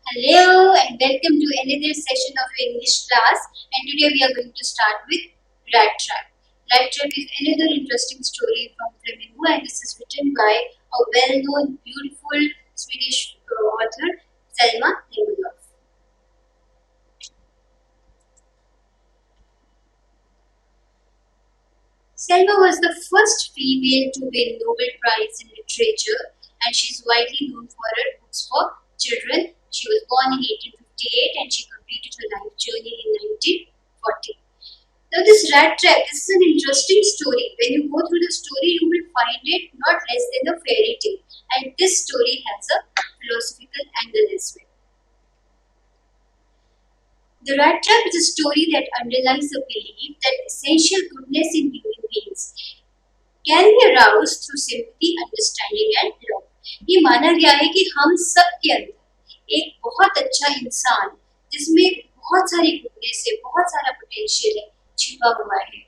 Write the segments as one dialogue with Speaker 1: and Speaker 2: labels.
Speaker 1: Hello and welcome to another session of your English class, and today we are going to start with Rat Trap. Rat Trap is another interesting story from Flamingo, and this is written by a well-known, beautiful Swedish author, Selma. Lagerlof. Selma was the first female to win Nobel Prize in Literature, and she is widely known for her books for children. She was born in 1858 and she completed her life journey in 1940. Now, this rat trap, this is an interesting story. When you go through the story, you will find it not less than a fairy tale, and this story has a philosophical angle as well. The rat trap is a story that underlies the belief that essential goodness in human beings can be aroused through sympathy, understanding and love. ये माना गया है कि हम सब के अंदर एक बहुत अच्छा इंसान जिसमें बहुत सारी गुडनेस है, बहुत सारा पोटेंशियल है, छिपा हुआ है,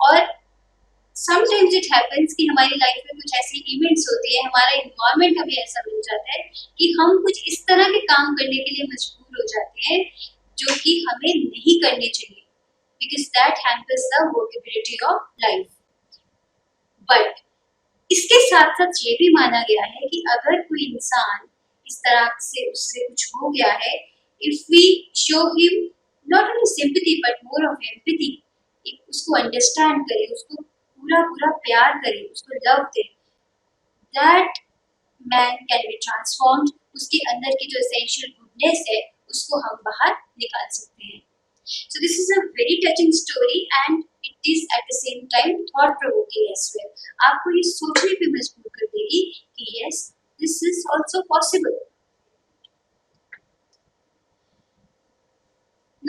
Speaker 1: और समटाइम्स इट हैपेंस कि हमारी लाइफ में कुछ ऐसे इवेंट्स होते हैं, हमारा इन्वायरमेंट कभी ऐसा मिल जाता है कि हम कुछ इस तरह के काम करने के लिए मजबूर हो जाते हैं जो कि हमें नहीं करने चाहिए, because that hampers the workability of life. But इसके साथ साथ ये भी माना गया है कि अगर कोई इंसान इस तरह से उससे कुछ हो गया है, if we show him not only sympathy but more of empathy, उसको अंडरस्टैंड करें, उसको पूरा पूरा प्यार करें, उसको लव दें, that man can be transformed. उसके अंदर की जो एसेंशियल गुडनेस है उसको हम बाहर निकाल सकते हैं. So this is a very touching story and it is at the same time thought provoking as well. आपको ये सोचने पे मजबूर कर देगी कि yes, this is also possible.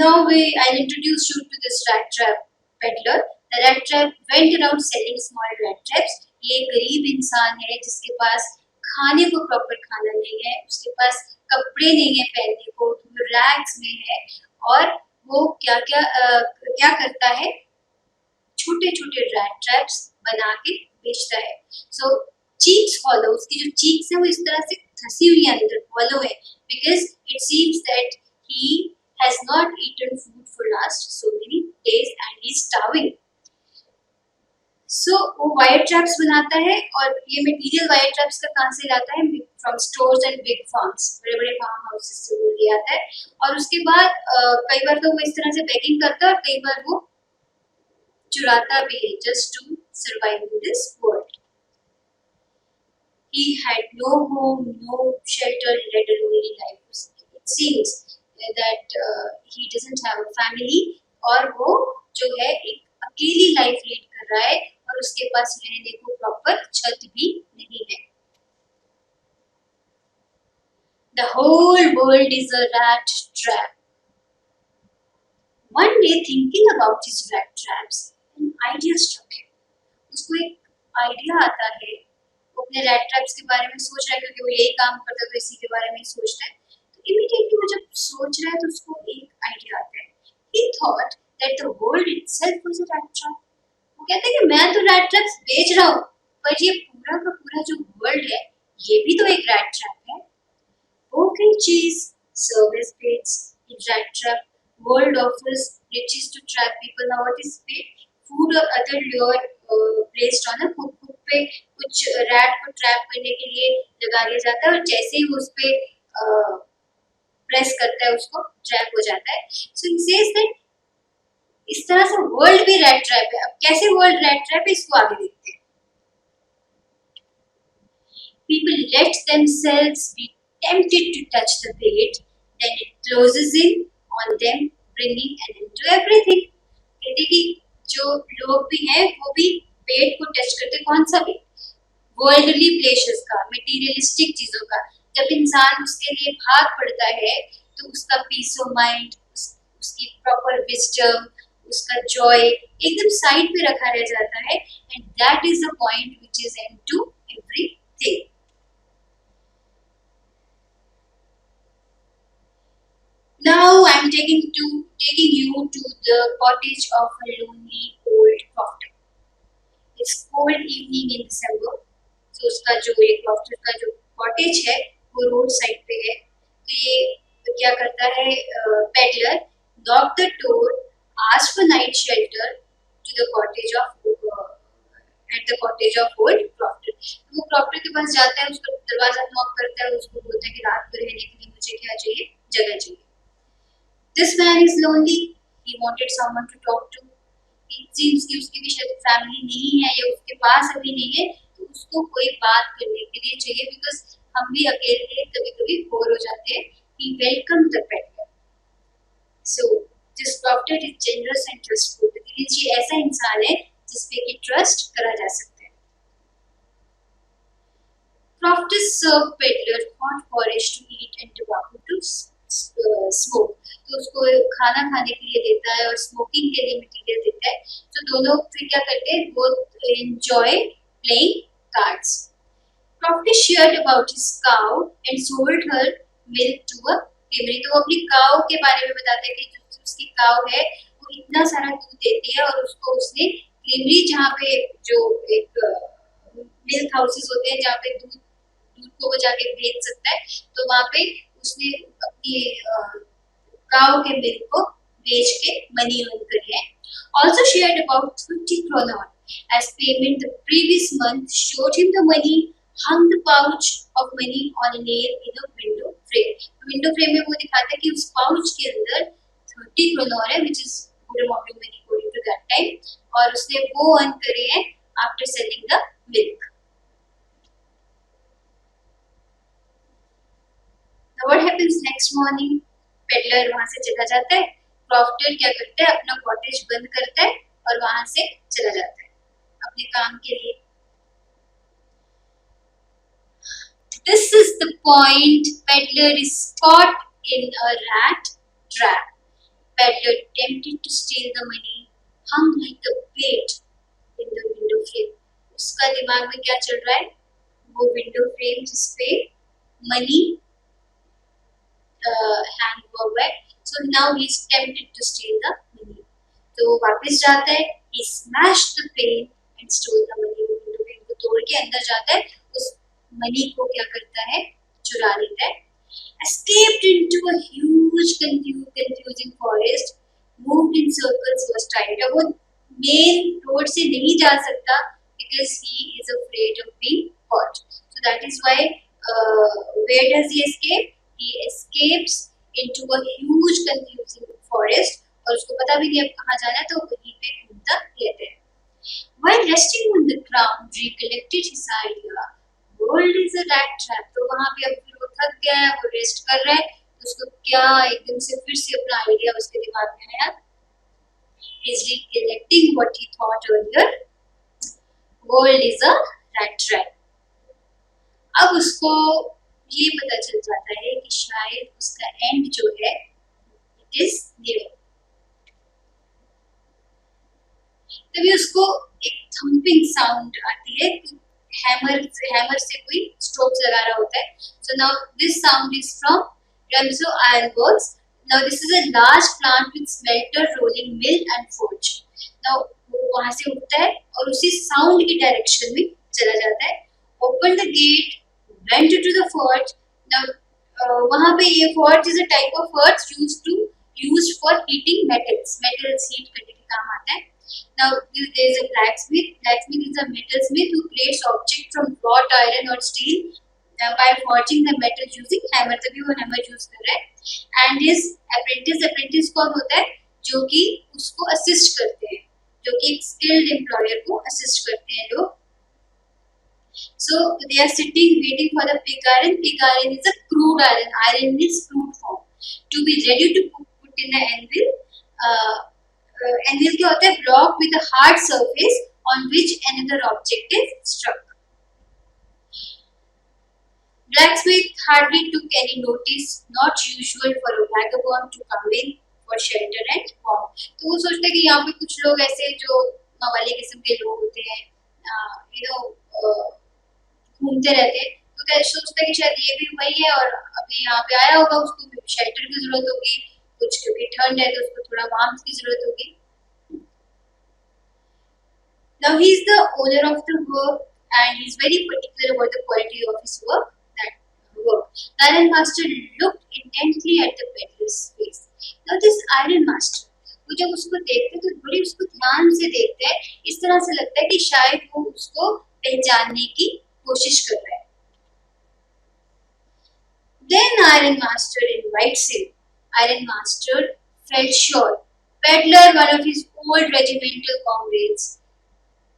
Speaker 1: Now I'll introduce you to this rat trap peddler. The rat trap went around selling small rat traps. ये गरीब इंसान है जिसके पास खाने को प्रॉपर खाना नहीं है, उसके पास कपड़े नहीं है पहनने को, रैग्स में है, और वो क्या करता है, छोटे छोटे रैट ट्रैप्स बना के बेचता है. सो चीक्स हॉलो, उसकी जो चीक्स है वो इस तरह से धसी हुई है, अंदर हॉलो है, because it seems that he has not eaten food for last so many days and he is starving. So वो वायर ट्रैप्स बनाता है, और ये मटेरियल वायर ट्रैप्स का कहाँ से लाता है, from stores and big farms, बड़े बड़े फार्म हाउसेस से वो ले आता है. और उसके बाद कई बार तो वो इस तरह से पैकिंग करता है और कई बार वो चुराता भी है, just to survive in this world. He had no home, no shelter, led a lonely life. It seems that he doesn't have a family, और वो जो है एक अकेली लाइफ लीड कर रहा है और उसके पास रहने को प्रॉपर छत भी नहीं है. The whole world is a rat trap. One day, thinking about his rat traps, an idea struck him. उसको एक आइडिया आता है, वो अपने रैट ट्रैप्स के बारे में सोच रहा है क्योंकि वो यही काम करता है तो इसी के बारे में सोचता है. तो इमीडिएटली वो जब सोच रहा है तो उसको एक आइडिया आता है. He thought that the world itself was a rat trap. वो कहता है कि मैं तो रैट ट्रैप्स बेच रहा हूँ, पर ये पूरा का पूरा जो वर्ल्ड है ये भी तो एक रैट ट्रैप है. Pork and cheese, service baits, rat trap. World offers riches to trap people. Now what is bait? Food or other lure placed on a hook. Hook पे कुछ रैट को ट्रैप करने के लिए लगा दिया जाता है और जैसे ही वो उस पे प्रेस करता है उसको ट्रैप हो जाता है. So he says that इस तरह से वर्ल्ड भी रैट ट्रैप है. अब कैसे वर्ल्ड रैट ट्रैप है इसको आगे देखते हैं. People let themselves be tempted to touch the bait, then it closes in on them, bringing an end to everything. कहते कि जो लोग भी हैं वो भी पेट को टच करते, कौन सा पेट, वर्ल्डली प्लेशर्स का, मटेरियलिस्टिक चीजों का. जब इंसान उसके लिए भाग पड़ता है तो उसका पीस ऑफ माइंड, उसकी प्रॉपर विजडम, उसका जॉय एकदम साइड पे रखा रह जाता है. And that is the point which is end to everything. Now I am taking you to the cottage of a lonely old crofter. It's cold evening in December. So उसका जो एक crofter का जो cottage है वो road side पे है. तो ये क्या करता है peddler, knock the door, ask for night shelter to the cottage of at the cottage of old crofter. वो क्रॉफ्टर के पास जाता है, उसको दरवाजा नॉक करता है, उसको बोलता है कि रात को रहने के लिए मुझे क्या चाहिए, जगह चाहिए। This man is lonely. He wanted someone to talk to. It seems कि उसकी भी शायद फैमिली नहीं है या उसके पास अभी नहीं है, तो उसको कोई बात करने के लिए चाहिए, बिकॉज हम भी अकेले कभी कभी बोर हो जाते हैं। He welcomed the peddler. So this Crofter is generous and trustful. Dinesh ji ऐसा इंसान है जिसपे कि ट्रस्ट करा जा सकता है। Crofter served peddler hot porridge to eat and tobacco to smoke. तो उसको खाना खाने के लिए देता है और स्मोकिंग के लिए मटेरियल देता है। तो दोनों फिर क्या करते हैं, both enjoy playing cards. Crofter shared about his cow and sold her milk to a thievery. तो वो अपनी काऊ के बारे में बताता है कि जो उसकी काऊ है वो इतना सारा दूध देती है, और उसको उसने थीवरी, जहाँ पे जो एक मिल्क हाउसेस होते हैं जहाँ पे दूध को वो जाके बेच सकता है, तो वहाँ पे उसने अपनी काऊ के मिल्क को बेच के मनी अर्न करी है। Also shared about 20 kroner as payment the previous month, showed him the money, hung the pouch of money on a nail in a window frame. Window frame में वो दिखाता है कि उस पाउच के अंदर 30 kroner है, which is good amount of money according to that time, और उसने वो अर्न करे हैं after selling the milk. Now what happens next morning? Peddler वहां से चला जाता है। क्रॉफ्टर क्या करता है, अपना कॉटेज बंद करता है और वहां से चला जाता है अपने काम के लिए। This is the point. Peddler is caught in a rat trap. Peddler attempted to steal the money, hung like a bait in the window frame. उसका दिमाग में क्या चल रहा है, वो विंडो फ्रेम जिसपे मनी हैंग हुआ है, so now he is tempted to steal the money. तो वापस जाता है, he smashed the pane and stole the money. वो विंडो पेन को तोड़ के अंदर जाता है, उस मनी को क्या करता है, चुरा लेता है। Escaped into a huge confusing forest, moved in circles, was tired. अब वो मेन रोड से नहीं जा सकता because he is afraid of being caught. So that is why where does he escape? He escapes into a huge confusing forest, और उसको पता भी नहीं अब कहाँ जाना है, तो वहीं पे घूमता रहता है। While resting on the ground, recollected his idea. World is a rat trap. तो वहाँ पे अब फिर वो थक गया है, वो रेस्ट कर रहा है, तो उसको क्या एकदम से फिर से अपना आइडिया उसके दिमाग में आया। He's recollecting what he thought earlier. World is a rat trap. अब उसको ये पता चल जाता है कि शायद उसका एंड जो है इट इज नियर। तभी उसको एक थंपिंग साउंड आती है, हैमर से कोई स्ट्रोक्स लगा रहा होता है। So now this sound is from Rumso iron works. Now this is a large plant with smelter, rolling mill and forge. Now वो वहां से उठता है और उसी साउंड की डायरेक्शन में चला जाता है। Open the gate, went to the forge. Now वहाँ पे ये forge is a type of forge used for heating metals. Metals heat करने के काम आता है। Now there is a blacksmith. Blacksmith is a metalsmith who creates object from wrought iron or steel by forging the metal using hammer. तभी वो hammer use कर रहा है। And his apprentice कौन होता है, जो कि उसको assist करते हैं, जो कि एक skilled employer को assist करते हैं लोग। So they are sitting waiting for the pig iron. Pig iron is a crude iron. Iron is crude form to be ready to put in the anvil. Anvil क्या होता है, block with a hard surface on which another object is struck. Blacksmith hardly took any notice. Not usual for a vagabond to come in for shelter and warmth. तो वो सोचते हैं कि यहाँ पे कुछ लोग ऐसे जो मवाली किस्म के लोग होते हैं, घूमते रहते हैं, तो क्या सोचते हैं कि शायद ये भी वही है और अभी यहाँ पे आया होगा, उसको शेल्टर की जरूरत होगी, कुछ क्योंकि ठंड है तो उसको थोड़ा वार्मथ की जरूरत होगी। Now he is the owner of the work and he is very particular about the quality of his work. IronMaster looked intently at the peddler's face. Now this IronMaster, वो जब उसको देखते हैं तो बड़ी उसको ध्यान से देखते हैं, इस तरह से लगता है कि शायद वो उसको पहचानने की कोशिश कर रहा है. Then IronMaster invites him. IronMaster felt sure Peddler, one of his old regimental comrades,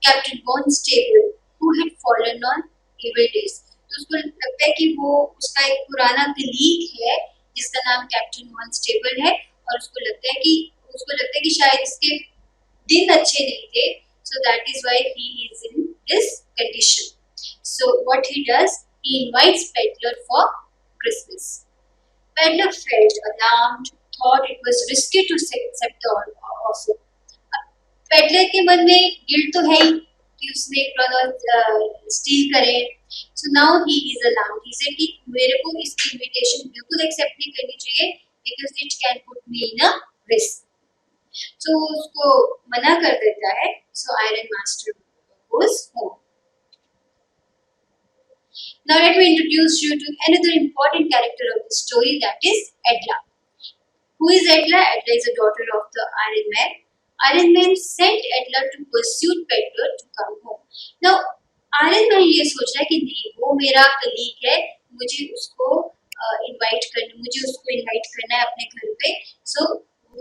Speaker 1: Captain Constable, who had fallen on evil days. तो उसको लगता है कि वो उसका एक पुराना कलीग है जिसका नाम कैप्टन कॉन्स्टेबल है, और उसको लगता है कि शायद इसके दिन अच्छे नहीं थे, so that is why he is in this condition. So what he does, he invites Peddler for Christmas. Peddler felt alarmed, thought it was risky to accept the offer. Peddler के मन में गिल्ट तो है ही कि उसने steel करे. So now he is alarmed. He said कि मेरे को इसकी इनविटेशन बिल्कुल एक्सेप्ट नहीं करनी चाहिए because it can put me in a risk. So उसको मना कर देता है. सो IronMaster goes home. Now let me introduce you to another important character of the story, that is Edla. Who is Edla? Edla is a daughter of the IronMan. IronMan sent Edla to pursue Peddler to come home. Now IronMan ये सोच रहा है कि नहीं, वो मेरा colleague है, मुझे उसको इनवाइट करना है अपने घर पे. So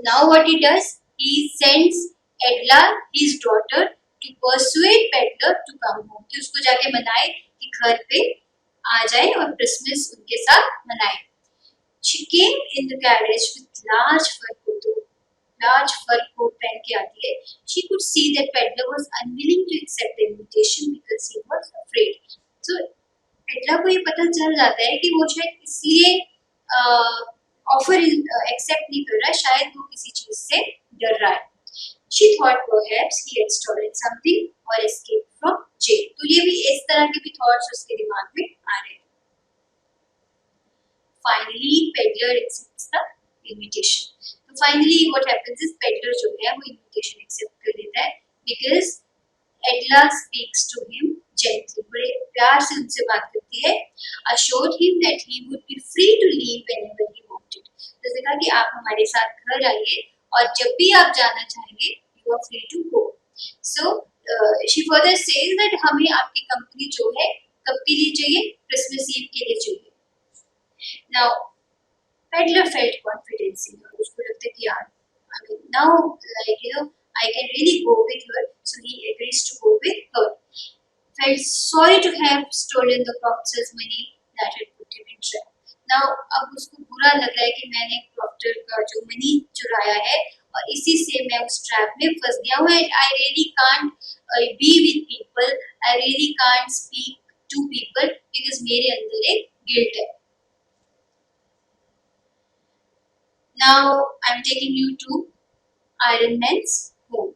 Speaker 1: now what he does, he sends Edla, his daughter, to persuade Peddler to come home. कि उसको जाके मनाए कि घर पे आ जाए और क्रिसमस उनके साथ मनाए. She came in the carriage with large fur coat पहन के आती है. She could see that Peddler was unwilling to accept the invitation because he was afraid. So Edla को ये पता चल जाता है कि वो शायद इसलिए ऑफर एक्सेप्ट नहीं कर रहा, शायद वो किसी चीज से डर रहा है. She thought perhaps he had stolen something or escaped from jail. तो ये भी इस तरह के भी थॉट्स उसके दिमाग में आ रहे हैं. Finally, Peddler accepts the invitation. So finally, what happens is Peddler जो है वो invitation accept कर लेता है because Edla speaks to him gently. बड़े प्यार से उनसे बात करती है. Assured him that he would be free to leave whenever he wanted. जैसे कहा कि आप हमारे साथ घर आइए और जब भी आप जाना चाहेंगे, you are free to go. So she further says that हमें आपकी कंपनी जो है कब के लिए चाहिए? क्रिसमस ईव के लिए चाहिए. Now Peddler felt confidence in her. उसको लगता है कि यार, I mean now I can really go with her. So he agrees to go with her. Felt sorry to have stolen the Crofter's money that had put him in trap. Now अब उसको बुरा लग रहा है कि मैंने Crofter का जो मनी चुराया है और इसी से मैं उस ट्रैप में फंस गया हूँ. I really can't be with people. I really can't speak to people because मेरे अंदर एक guilt है. Now I'm taking you to IronMan's home.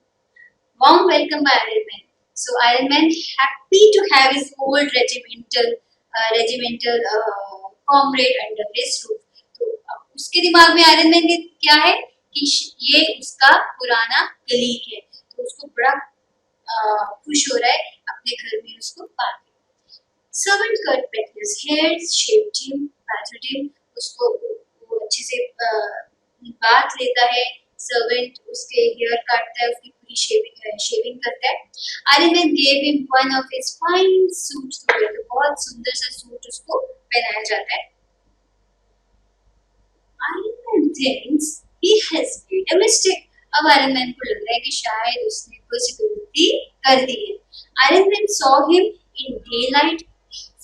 Speaker 1: Warm welcome by IronMan. So IronMan happy to have his old regimental comrade under his roof. तो उसके दिमाग में IronMan ने क्या है कि ये उसका पुराना कलीग है, तो उसको बड़ा खुश हो रहा है अपने घर में उसको पाके. Servant cut Peddler's hair, shaved him, bathed him. उसको वो अच्छे से बात लेता है. सर्वेंट उसके हेयर काटता है, उसकी पूरी शेविंग करता है. IronMan gave him one of his fine suits to wear. बहुत सुंदर सा सूट उसको पहनाया जाता है. IronMan thinks he has made a mistake. अब IronMan को लग रहा है कि शायद उसने कुछ गलती कर दी है. IronMan saw him in daylight,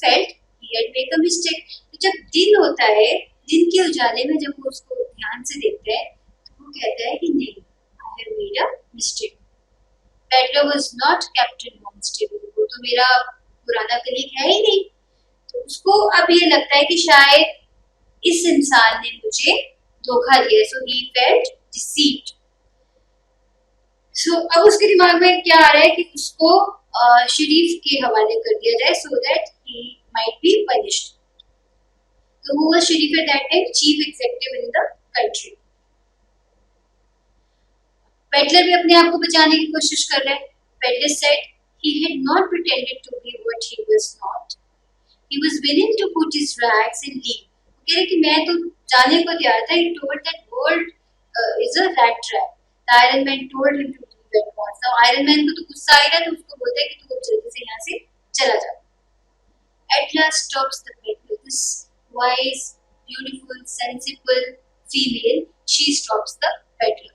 Speaker 1: felt he had made a mistake. तो जब दिन होता है, दिन के उजाले में जब वो उसको ध्यान से देखता है तो वो कहता है कि नहीं, I have made a mistake. Peddler was not Captain Constable. वो तो मेरा पुराना कलीग है ही नहीं. तो उसको अब ये लगता है कि शायद इस इंसान ने मुझे धोखा दिया. So he felt deceived. So अब उसके दिमाग में क्या आ रहा है कि उसको शरीफ के हवाले कर दिया जाए so that he might be punished. So who was Sharif at that time? Chief executive in the country. Peddler भी अपने आप को बचाने की कोशिश कर रहा है. Peddler said he had not pretended to be what he was not. He was willing to put his rags and leave. कह रहे कि मैं तो जाने को तैयार था. He told that world is a rat trap. The Iron Man told him to leave at once. Now Iron Man को तो गुस्सा आ रहा है तो उसको बोलता है कि तू अब जल्दी से यहाँ से चला जा. Edla stops the peddler. This wise, beautiful, sensible female. She stops the peddler.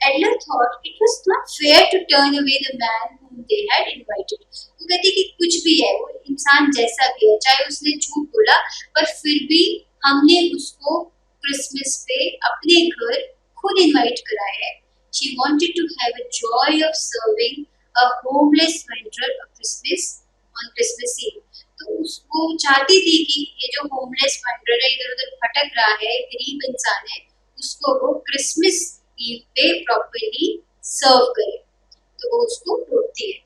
Speaker 1: Edla thought it was not fair to turn away the man whom they had invited. वो कहती कि कुछ भी है, वो इंसान जैसा भी है, चाहे उसने झूठ बोला, पर फिर भी हमने उसको क्रिसमस पे अपने घर खुद इनवाइट करा है. She wanted to have a joy of serving a homeless wanderer a Christmas on Christmas Eve. तो उसको चाहती थी कि ये जो होमलेस wanderer है, इधर उधर भटक रहा है, गरीब इंसान है, उसको वो क्रिसमस ईव पे प्रॉपर्ली सर्व करे. तो वो उसको ढूंढती है.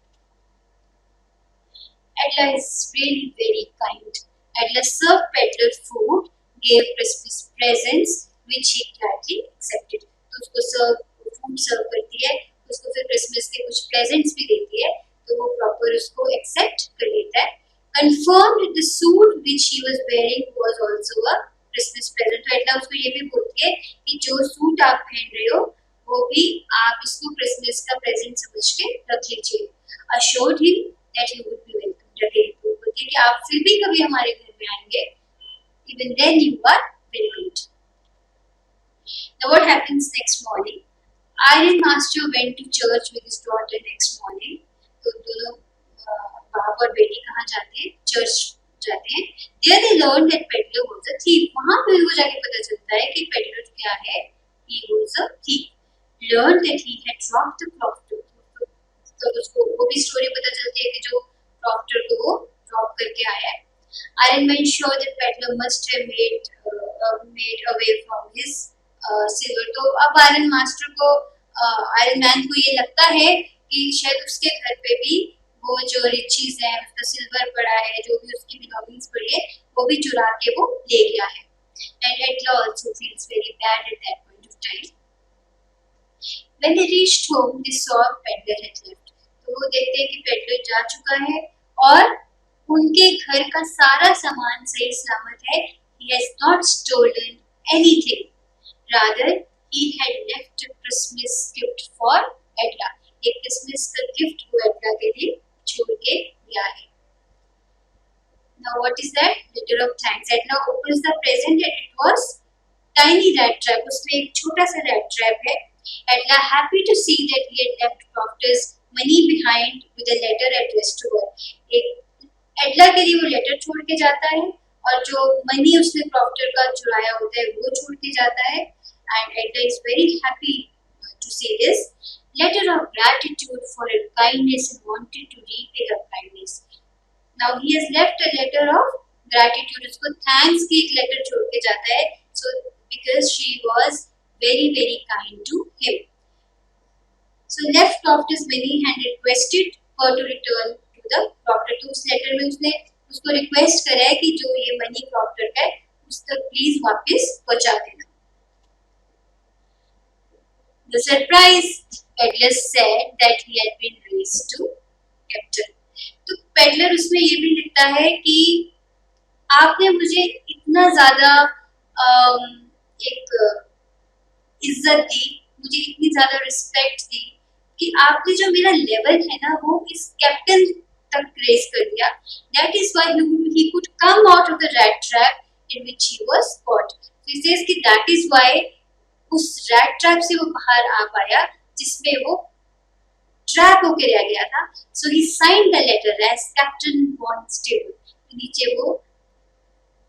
Speaker 1: Edla is really very kind. Edla served Peddler food, gave Christmas presents, which he gladly accepted. तो उसको फूड सर्व करती है, उसको फिर क्रिसमस के कुछ प्रेजेंट्स भी देती है, तो वो प्रॉपर उसको एक्सेप्ट कर लेता है. Confirmed the suit which he was wearing was also a Christmas present. तो एडला उसको ये भी बोलती है कि जो सूट आप पहन रहे हो वो भी आप इसको क्रिसमस का प्रेजेंट समझ के रख लीजिए. Assured him that he would be welcome. तो बोलती है कि आप फिर भी कभी हमारे घर में आएंगे. Even then you are very good. Now what happens next morning? IronMaster went to church with his daughter next morning. तो दोनों बाप और बेटी कहाँ जाते हैं? चर्च जाते हैं. There they learned that Peddler was a thief. वहाँ पे उनको जाके पता चलता है कि Peddler क्या है? He was a thief. Learned that he had robbed the Crofter. तो उसको वो भी स्टोरी पता चलती है कि जो Crofter को वो रॉब करके आया है. Iron Man sure that Peddler must have made away from his silver. तो अब आयरन मास्टर को आयरन मैन को ये लगता है कि शायद उसके घर पे भी वो जो रिचीज है, उसका सिल्वर पड़ा है, जो भी उसकी बिलोंगिंग्स पड़ी है, वो भी चुरा के वो ले गया है. And Edla also feels very bad at that point of time. When they reached home, they saw Peddler had left. तो वो देखते हैं कि Peddler जा चुका है और उनके घर का सारा सामान सही सलामत है. He has not stolen anything. Rather, he had left a Christmas gift for Edla. एक क्रिसमस का गिफ्ट वो एडला के लिए छोड़ के गया है. Now what is that? Letter of thanks. Edla opens the present and it was tiny rat trap. उसमें एक छोटा सा rat trap है. Edla happy to see that he had left Crofter's money behind with a letter addressed to her. एक एडला के लिए वो letter छोड़ के जाता है और जो मनी उसने क्रॉफ्टर का चुराया होता है वो छोड़ के जाता है. And Edla is very happy to see this. Letter of gratitude for her kindness and wanted to repay her kindness. Now he has left a letter of gratitude. उसको thanks की एक letter छोड़ के जाता है. So because she was very very kind to him. So left Crofter's money and requested her to return to the Crofter. तो उस letter में उसने उसको request करा है कि जो ये money Crofter का है उस तक please वापस पहुंचा देना. The surprised Peddler said that he had been raised to captain. तो Peddler उसमें ये भी लिखता है कि आपने मुझे इतना ज़्यादा एक इज्जत दी, मुझे इतनी ज़्यादा रिस्पेक्ट दी कि आपने जो मेरा लेवल है ना वो इस कैप्टन तक रेस कर दिया. That is why he could come out of the rat trap in which he was caught. So he says कि that is why उस रैट ट्रैप से वो बाहर आ पाया जिसमें वो ट्रैप होके रह गया था. So he signed the letter as Captain Constable. नीचे वो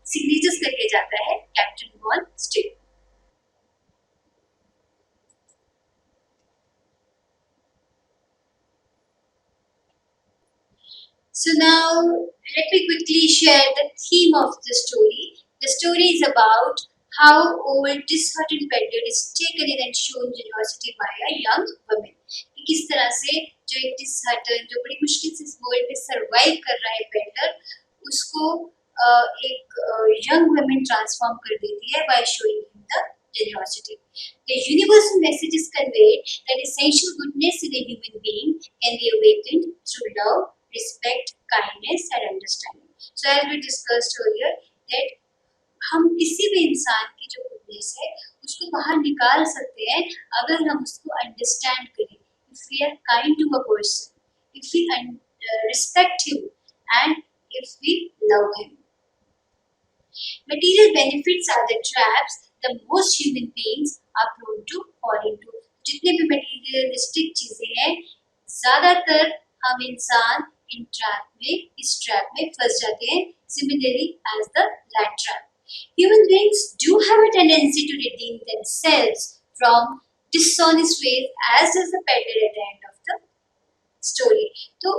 Speaker 1: सिग्नेचर्स करके जाता है Captain Constable. So now let me quickly share the theme of the story. The story is about how old disheartened Peddler is taken in and shown generosity by a young woman. कि किस तरह से जो एक disheartened, जो बड़ी मुश्किल से इस वर्ल्ड पे सरवाइव कर रहा है पेडलर, उसको एक young woman transform कर देती है by showing him the generosity. The universal message is conveyed that essential goodness in a human being can be awakened through love, respect, kindness and understanding. So as we discussed earlier that हम भी इंसान की जो goodness है उसको बाहर निकाल सकते हैं अगर हम उसको अंडरस्टैंड करें. If we are kind to a person, if we respect him, and if we love him. Material benefits are the traps the most human beings are prone to fall into. जितने भी materialistic चीजें हैं ज्यादातर हम इंसान इन trap में इस trap में फंस जाते हैं. Similarly as the rat trap, human beings do have a tendency to redeem themselves from dishonest ways, as does the peddler at the end of the story. तो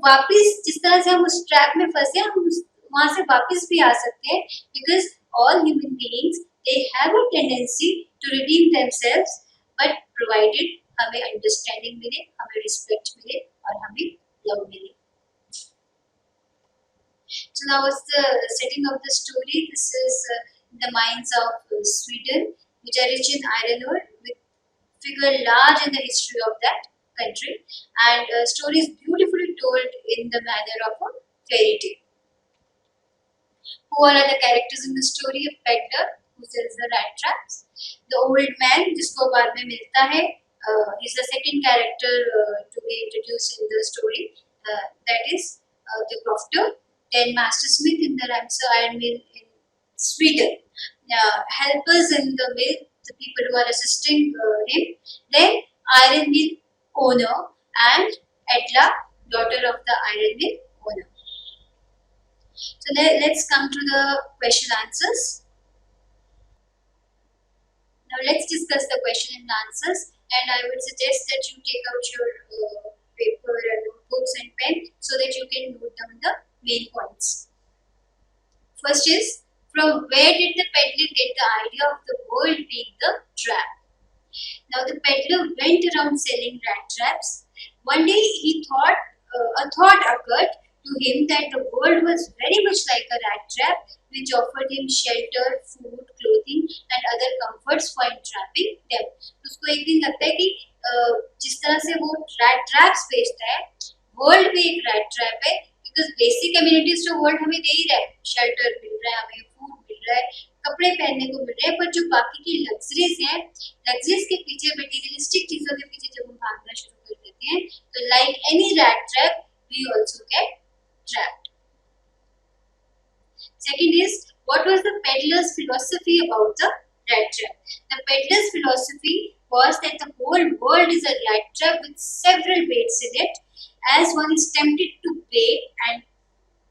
Speaker 1: वापिस जिस तरह से हम उस ट्रैप में फंसे हम वहां से वापस भी आ सकते हैं. Because all human beings they have a tendency to redeem themselves, but provided हमें अंडरस्टैंडिंग मिले, हमें रिस्पेक्ट मिले और हमें लव मिले. So now what's the setting of the story? This is the mines of Sweden, which are rich in iron ore, with figure large in the history of that country, and story is beautifully told in the manner of a fairy tale. Who are the characters in the story? A peddler who sells the rat traps. The old man, जिसको बाद में मिलता है, is the second character to be introduced in the story. That is the Crofter. Then Master Smith in the Ramsar iron mill in Sweden. Helpers in the mill, the people who are assisting him. Then iron mill owner and Edla, daughter of the iron mill owner. So let's come to the question answers. Now let's discuss the question and answers, and I would suggest that you take out your paper and notebooks and pen so that you can note down the main points. First is, from where did the peddler get the idea of the world being the trap? Now the peddler went around selling rat traps. One day he thought a thought occurred to him that the world was very much like a rat trap, which offered him shelter, food, clothing and other comforts for entrapping them. उसको एक दिन लगता है कि जिस तरह से वो rat traps बेचता है, world भी एक rat trap है, because basic amenities तो world हमें दे ही रहा है, shelter मिल रहा है, हमें food मिल रहा है, कपड़े पहनने को मिल रहे हैं, पर जो बाकी की लग्जरीज हैं, लग्जरीज के पीछे, मटेरियलिस्टिक चीजों के पीछे जब हम भागना शुरू कर देते हैं, तो like any rat trap, we also get trapped. Second is, what was the peddler's philosophy about the rat trap? The peddler's philosophy was that the whole world is a rat trap with several baits in it. As one is tempted to bait and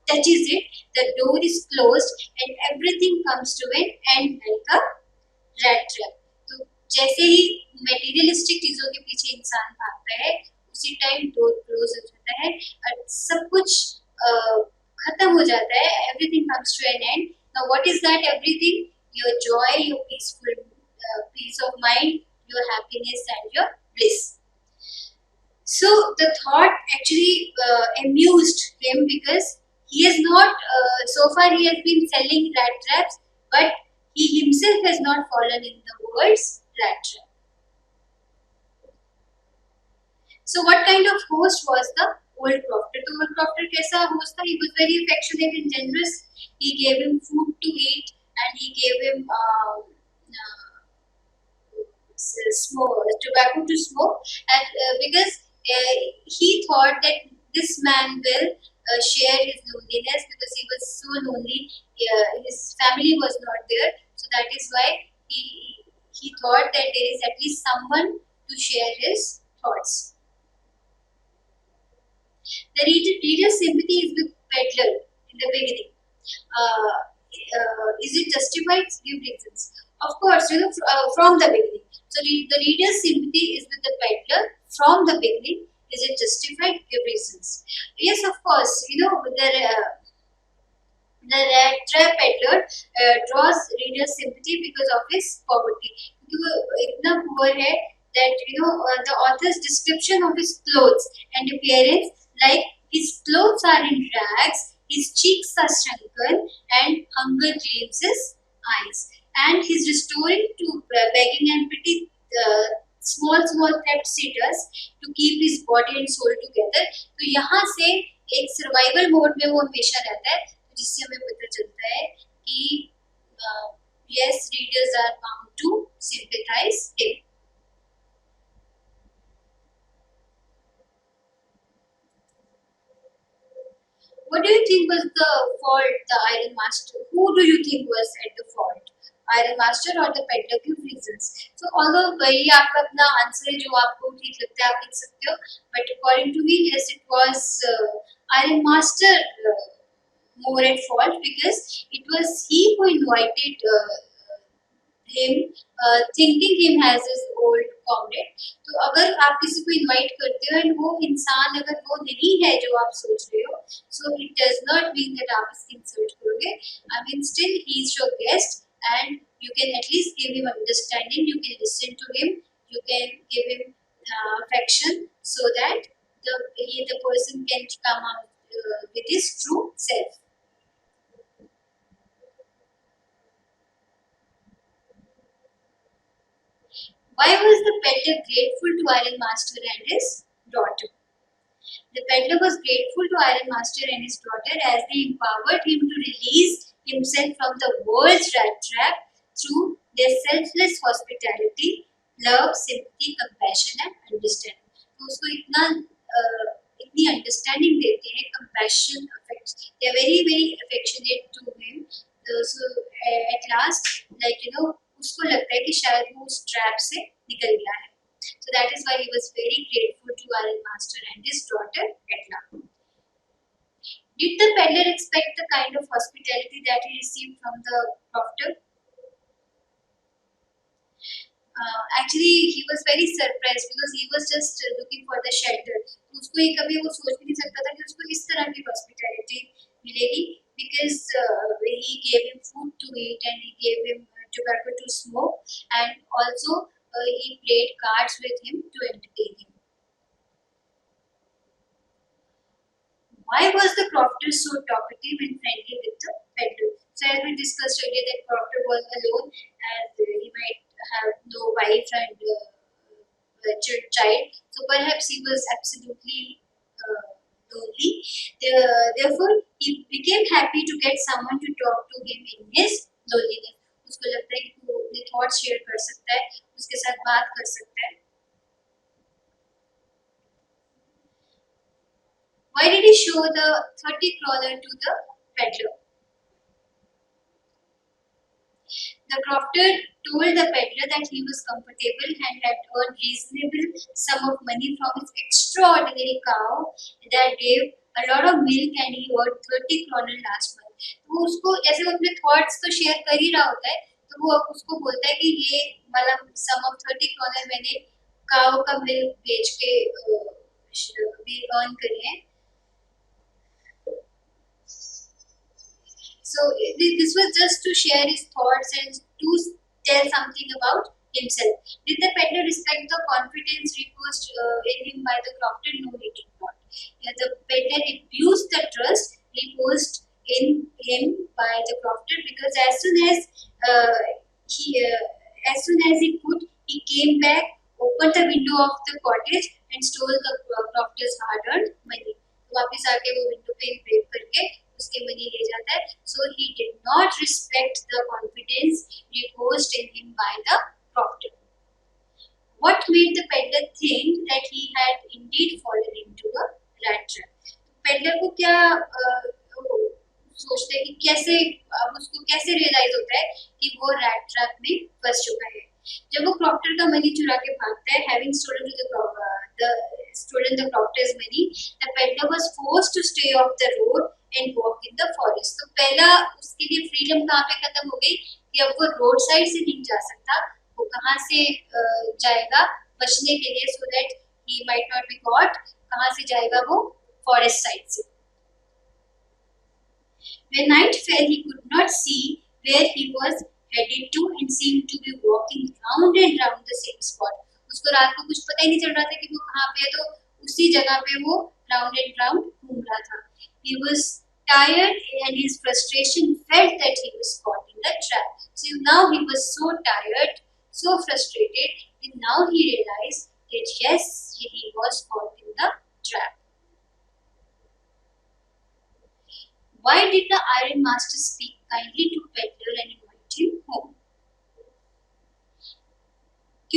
Speaker 1: touches it, the door is closed and everything comes to an end like a rat trap. तो जैसे ही materialistic चीजों के पीछे इंसान भागता है, उसी time door close हो जाता है और सब कुछ खत्म हो जाता है. Everything comes to an end. Now what is that everything? Your joy, your peaceful peace of mind, your happiness and your bliss. So the thought actually amused him, because he has not, so far he has been selling rat traps, but he himself has not fallen in the world's rat trap. So what kind of host was the old Crofter? The old Crofter कैसा host था? He was very affectionate and generous. He gave him food to eat and he gave him tobacco to smoke, and because he thought that this man will share his loneliness, because he was so lonely. His family was not there, so that is why he thought that there is at least someone to share his thoughts. The reader's sympathy is with Peddler in the beginning. Is it justified? Give reasons. Of course, from the beginning. So the reader's sympathy is with the Peddler from the beginning. Is it justified? Give reasons. Yes, of course. The Rat Trap Peddler draws reader's sympathy because of his poverty. इतना poor है that the author's description of his clothes and appearance, like his clothes are in rags, his cheeks are shrunken, and hunger gleams his eyes, and he's restoring to begging and pretty small theft seekers to keep his body and soul together. तो यहाँ से एक survival mode में वो हमेशा रहता है, जिससे हमें पता चलता है कि guess readers are bound to sympathize him. What do you think was the fault, the Iron Master? Who do you think was at the fault? Iron Master or the Peddler? Give reasons. So although ये आपका अपना answer है जो आपको ठीक लगता है आप लिख सकते हो, but according to me yes it was Iron Master more at fault because it was he who invited him, thinking him as his old comrade. तो अगर आप किसी को इनवाइट करते हो एंड वो इंसान अगर वो नहीं है जो आप सोच रहे हो, so it does not mean that आप इसकी इंसल्ट करोगे. I mean still he is your guest and you can at least give him understanding, you can listen to him, you can give him affection so that the person can come out with his true self. Why was the peddler grateful to Iron Master and his daughter? The peddler was grateful to Iron Master and his daughter as they empowered him to release himself from the world's rat trap through their selfless hospitality, love, sympathy, compassion and understanding. तो उसको इतनी understanding देते हैं, compassion, affection. They are very very affectionate to him. So at last, like उसको लगता है कि शायद वो उस ट्रैप से निकल गया है. So that is why he was very grateful to IronMaster and his daughter Edla. Did the peddler expect the kind of hospitality that he received from the crofter? Actually, he was very surprised because he was just looking for the shelter. उसको ये कभी वो सोच भी नहीं सकता था कि उसको इस तरह की hospitality मिलेगी because he gave him food to eat and he gave him tobacco to smoke and also he played cards with him to entertain him. Why was the crofter so talkative and friendly with the peddler? So as we discussed earlier that crofter was alone and he might have no wife and child. So perhaps he was absolutely lonely. Therefore, he became happy to get someone to talk to him in his loneliness. उसको लगता है कि वो अपने thoughts share कर सकता है, उसके साथ बात कर सकता है. Why did he show the 30 kroner to the peddler? The crofter told the peddler that he was comfortable and had earned reasonable sum of money from his extraordinary cow that gave a lot of milk and he earned 30 kroner last month. तो उसको जैसे वो अपने thoughts तो share कर ही रहा होता है, तो वो उसको बोलता है कि ये मतलब सम ऑफ 30 kroner मैंने काव का मिल्क बेच के भी अर्न करी है. So this was just to share his thoughts and to tell something about himself. Did the peddler respect the confidence reposed in him by the crofter? No, he did not. The peddler abused the trust reposed in him by the crofter because as soon as he could, he came back, opened the window of the cottage and stole the crofter's hard-earned money. वापस आके वो window पे break करके उसके money ले जाता है. So he did not respect the confidence reposed in him by the crofter. What made the peddler think that he had indeed fallen into a rat trap? Peddler को क्या सोचते हैं कि कैसे उसको कैसे रियलाइज होता है कि वो रैट ट्रैप में फंस चुका है. जब वो crofter का मनी चुरा के भागता है, having stolen the crofter's money, the peddler was forced to stay off the road and walk in the forest. तो पहला उसके लिए फ्रीडम कहाँ पे खत्म हो गई कि अब वो रोड साइड से नहीं जा सकता, वो कहाँ से जाएगा बचने के लिए, so that he might not be caught. कहाँ से जाएगा वो फॉरेस्ट साइड से. When night fell, he could not see where he was headed to and seemed to be walking round and round the same spot. उसको रात को कुछ पता ही नहीं चल रहा था कि वो कहाँ पे है, तो उसी जगह पे वो round and round घूम रहा था. He was tired and his frustration felt that he was caught in the trap. So now he was so tired, so frustrated, and now he realized that yes, he was caught in the trap. Why did the IronMaster speak kindly to Peddler and invite him home?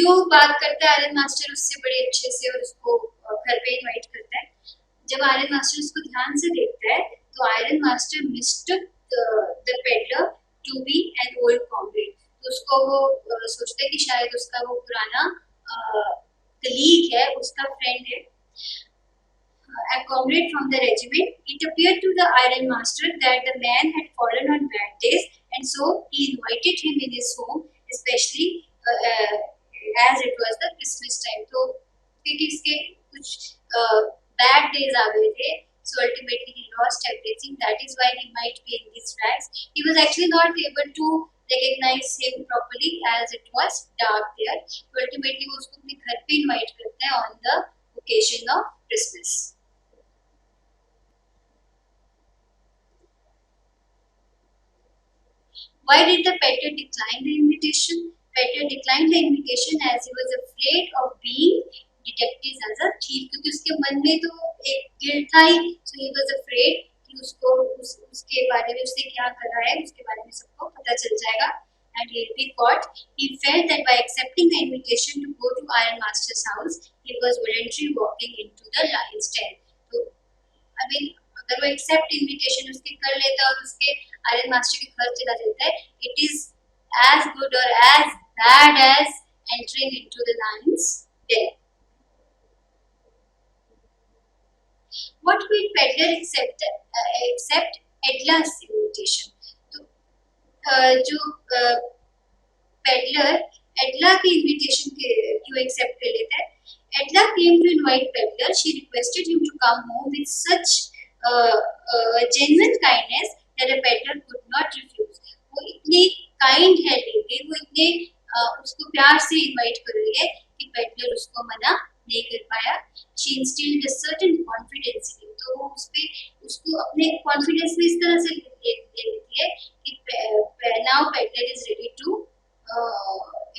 Speaker 1: क्यों बात करता है iron master उससे बड़े अच्छे से और उसको घर पे इनवाइट करता है। जब आयरन मास्टर उसको ध्यान से देखता है तो iron master mistook the peddler to be an old comrade. तो उसको वो सोचते हैं कि शायद उसका वो पुराना कलीग है, उसका फ्रेंड है, a comrade from the regiment. It appeared to the Iron Master that the man had fallen on bad days, and so he invited him in his home, especially as it was the Christmas time. तो क्योंकि इसके कुछ bad days आ गए थे, so ultimately he lost everything. That is why he might be in these rags. He was actually not able to recognize him properly as it was dark there. So ultimately वो उसको अपने घर पे invite करते हैं on the occasion of Christmas. Why did the peddler decline the invitation? Peddler declined the invitation as he was afraid of being detected as a thief. क्योंकि उसके मन में तो एक गिल्ट था ही, so he was afraid कि उसको उसके बारे में उसने क्या करा है उसके बारे में सबको पता चल जाएगा and he'll be caught. He felt that by accepting the invitation to go to IronMaster's house, he was voluntarily walking into the lion's den. तो I mean, अगर वो एक्सेप्ट इनविटेशन उसकी कर लेता और उसके आयरन मास्टर के घर चला जाता है, it is as good or as bad as entering into the lion's den. What made Peddler accept Edla's invitation? तो जो पेडलर एडला की इनविटेशन के क्यों एक्सेप्ट कर लेता है? Edla came to invite Peddler. She requested him to come home with such genuine kindness that a peddler could not refuse. वो इतनी काइंड है लेडी, वो इतने उसको प्यार से इनवाइट कर रही है कि पेडलर उसको मना नहीं कर पाया. She instilled a certain confidence in him. तो वो उसको अपने कॉन्फिडेंस में इस तरह से ले लेती है कि now Peddler is ready to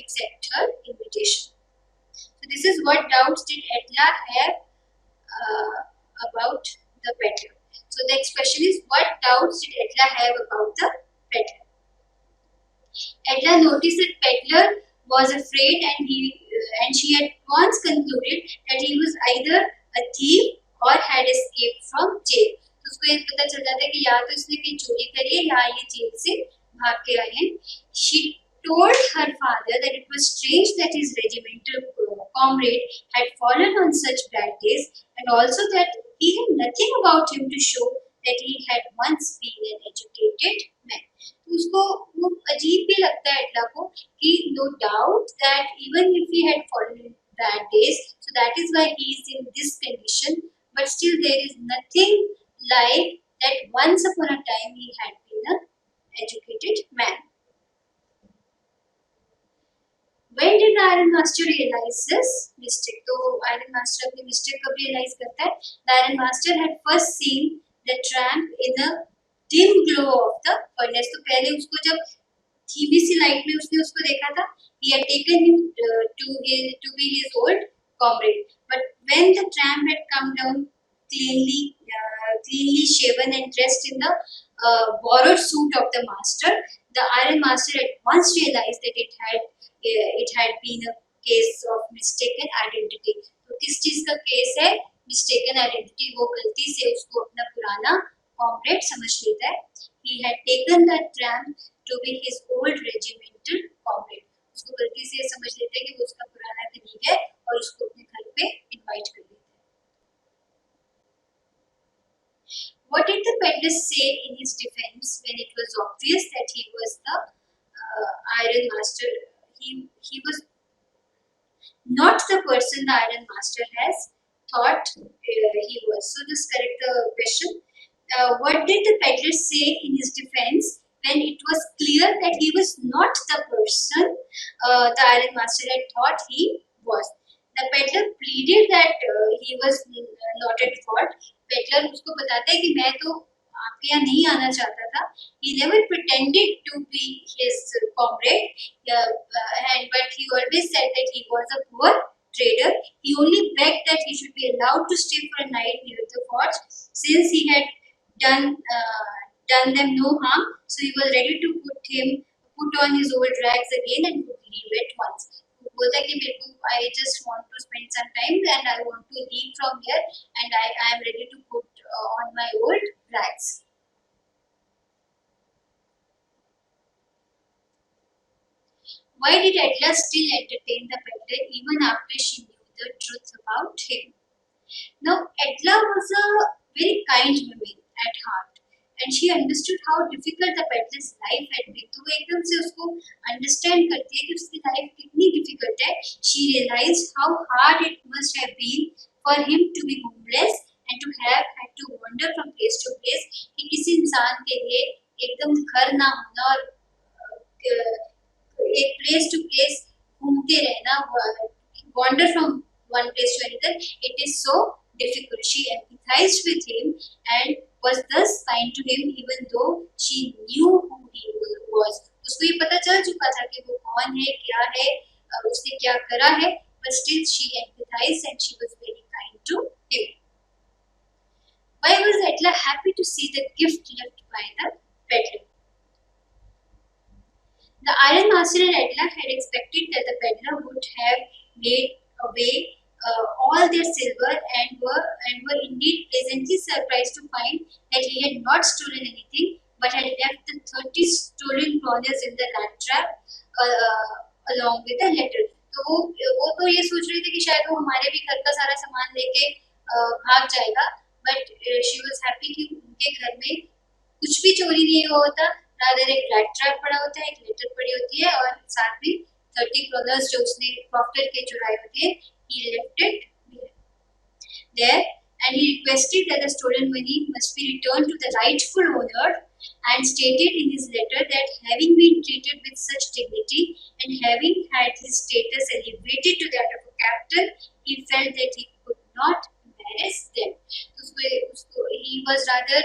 Speaker 1: accept her invitation. So this is what doubts did Edla have about the peddler. So the next question is, what doubts did Edla have about the peddler? Edla noticed that Peddler was afraid and she had once concluded that he was either a thief or had escaped from jail. तो उसको ये पता चल जाता है कि या तो इसने कहीं चोरी करी है या ये जेल से भाग के आए हैं. She told her father that it was strange that his regimental comrade had fallen on such bad days, and also that he had nothing about him to show that he had once been an educated man. उसको वो अजीब भी लगता है एडला को कि no doubt that even if he had fallen in bad days, so that is why he is in this condition, but still there is nothing like that once upon a time he had been an educated man. When did the Iron Master realize his mistake? तो Iron Master अपनी mistake कब realize करता है? The Iron Master had first seen the tramp in a dim glow of the furnace. तो पहले उसको जब धीमी सी लाइट में उसने उसको देखा था. He had taken him to be his old comrade. But when the tramp had come down cleanly shaven and dressed in the borrowed suit of the master, the Iron Master at once realized that it had been a case of mistaken identity. तो किस चीज का case है? Mistaken identity. वो गलती से उसको अपना पुराना comrade समझ लेता है. He had taken that tramp to be his old regimental comrade. उसको गलती से समझ लेता है कि वो उसका पुराना कलीग है और उसको अपने घर पे इनवाइट कर लेता है. What did the peddler say in his defense when it was obvious that he was the Iron Master? He was not the person the Iron Master has thought he was. So just correct the question. What did the peddler say in his defense when it was clear that he was not the person the Iron Master had thought he was? The peddler pleaded that he was not at fault. Peddler उसको बताता है कि मैं तो आपके यहाँ नहीं आना चाहता था. He never pretended to be his comrade, but he always said that he was a poor trader. He only begged that he should be allowed to stay for a night near the forge, since he had done them no harm. So he was ready to put on his old rags again and would leave at once. बोलता है कि मेरे को I just want to spend some time and I want to leave from here and I am ready to put on my old rags. Why did Edla still entertain the peddler even after she knew the truth about him? Now, Edla was a very kind woman at heart, and she understood how difficult the peddler's life had been. तो वो एकदम से उसको understand करती है कि उसकी life कितनी difficult है. She realized how hard it must have been for him to be homeless and to have had to wander from place to place. कि किसी इंसान के लिए एकदम घर ना होना और एक place to place घूमते रहना, wander from one place to another, it is so difficult. She empathized with him and was thus kind to him even though she knew who he was. उसको ये पता चल चुका था कि वो कौन है, क्या है, उसने क्या करा है, but still she empathized and she was very kind to him. Why was Edla happy to see the gift left by the peddler? The IronMaster and Edla had expected that the peddler would have made away all their silver and were indeed pleasantly surprised to find that he had not stolen anything but had left the 30 stolen kroners in the rat trap along with the letter. तो वो तो ये सोच रही थी कि शायद वो हमारे भी घर का सारा सामान लेके भाग जाएगा, बट शी वाज हैप्पी कि उनके घर में कुछ भी चोरी नहीं हुआ होता, रादर एक रैट ट्रैप पड़ा होता है, एक लेटर पड़ी होती है और साथ में 30 करोनर्स जो उसने क्रॉफ्टर के चुराए होते हैं, he left it there and he requested that the stolen money must be returned to the rightful owner and stated in his letter that having been treated with such dignity and having had his status elevated to that of a captain, he felt that he could not embarrass them. He was rather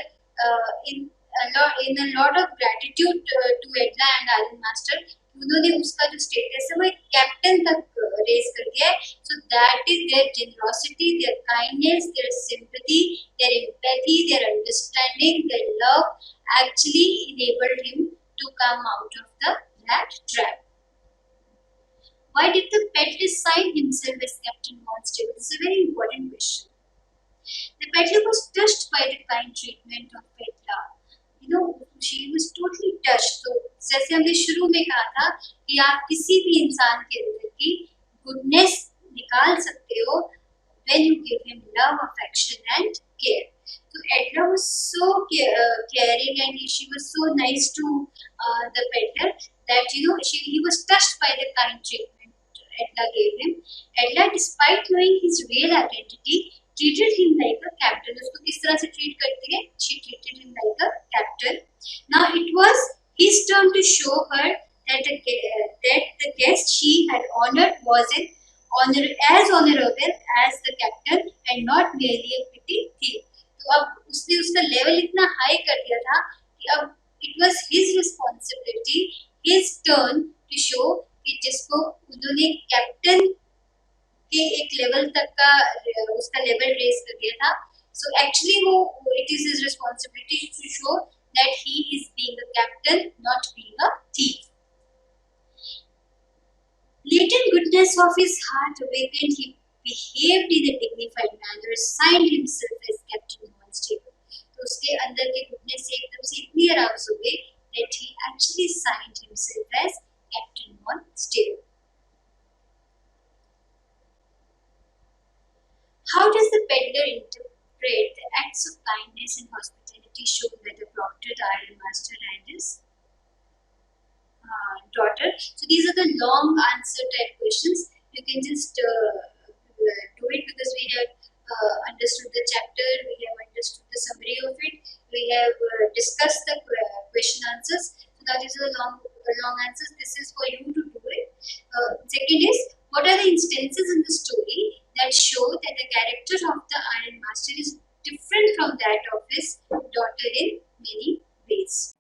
Speaker 1: in a lot of gratitude to Edla and IronMaster. उन्होंने उसका जो status है वो एक captain तक raise कर दिया है. So that is their generosity, their kindness, their sympathy, their empathy, their understanding, their love actually enabled him to come out of the rat trap. Why did the peddler sign himself as Captain Monster? This is a very important question. The peddler was touched by the kind treatment of Edla. She was totally touched. तो जैसे हमने शुरू में कहा था कि आप किसी भी इंसान के अंदर की गुडनेस निकाल सकते हो when you give him love, affection and care. So Edla was so caring and she was so nice to the peddler that he was touched by the kind treatment Edla gave him. Edla, despite knowing his real identity, treated him like a captain. उसको किस तरह से treat करती है? She treated him like a captain. Now it was his turn to show her that the guest she had honored was as honorable as the captain and not merely a petty thief. तो अब उसने उसका level इतना high कर दिया था कि अब it was his responsibility, his turn to show कि जिसको उन्होंने कैप्टन के एक लेवल तक का उसका लेवल रेस कर दिया था. So actually वो it is his responsibility to show that he is being a captain, not being a thief. Latent goodness of his heart awakened. He behaved in a dignified manner, signed himself as Captain Monstable. तो उसके अंदर के goodness से एकदम से इतनी aroused हो गई that he actually signed himself as Captain Monstable. How does the peddler interpret the acts of kindness and hospitality shown by the Crofter, the IronMaster and his daughter? So these are the long answer type questions. You can just do it because we have understood the chapter, we have understood the summary of it, we have discussed the question answers. So that is a long answers. This is for you to do it. Second is, what are the instances in the story that show that the character of the IronMaster is different from that of his daughter in many ways?